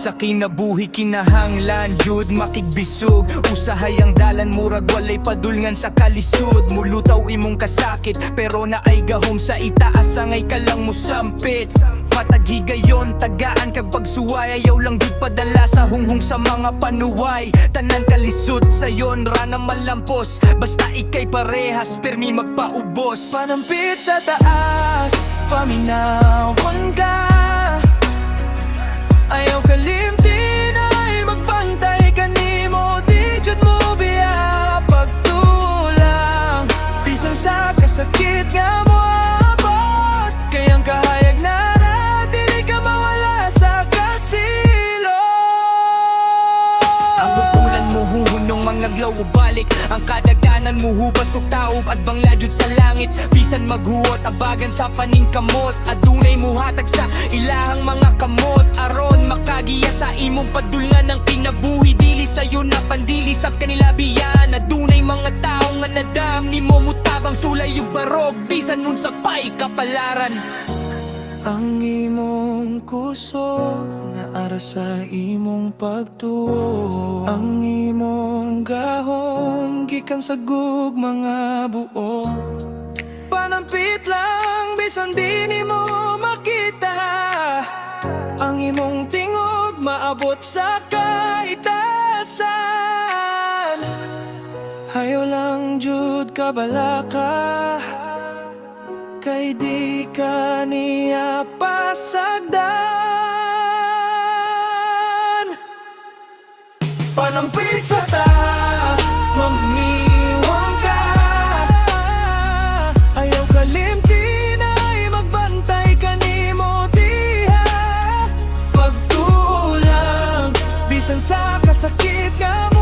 Sa kinabuhi kinahanglan jud makigbisog. Usahay ang dalan murag walay padulngan sa kalisod. Mulutaw imong kasakit pero naay gahom sa itaas angay ka lang musampit. Matag higayon, tagaan kag pagsuway. Ayaw lang jud padala sa hunghong sa mga panuway. Tanan kalisod sayon rana malampos. Basta ikay parehas permi magpaubos. Panampit sa taas, paminawan ka. Ayaw kalimtin ay magbantay kanimo. Di jud mo biya pagtulang. Bisan sa kasakit nga mo abot. Kayang kahayag na dili ka mawala sa kasilo. Ang bubulan mo huhunong mga glaw balik. Ang kadagdanan mo hubas ug taob at bangla jud sa langit. Bisan maghuot abagan sa paningkamot. Adunay mo hatag sa ilahang mga kamot. Aron makagiya sa imong padulngan ng kinabuhi. Dili sayo na pandili sa kanila biyan. Adunay mga tao nga nadam ni mo mutabang sulay yung barog. Bisan nun sa pay kapalaran. Ang imong kuso na ara sa imong pagtuo. Ang imong gahom gikan sa gugmanga buo. Panampit lang bisan di nimo makita. Ang imong tingog maabot sa kaitasan. Hayo lang jud kabalaka. Kay di ka niya pasagdan. Panampit sa taas, mamiwang ka. Ayaw kalimtin ay magbantay kanimo diha. Pagtulang, bisan sa kasakit nga mo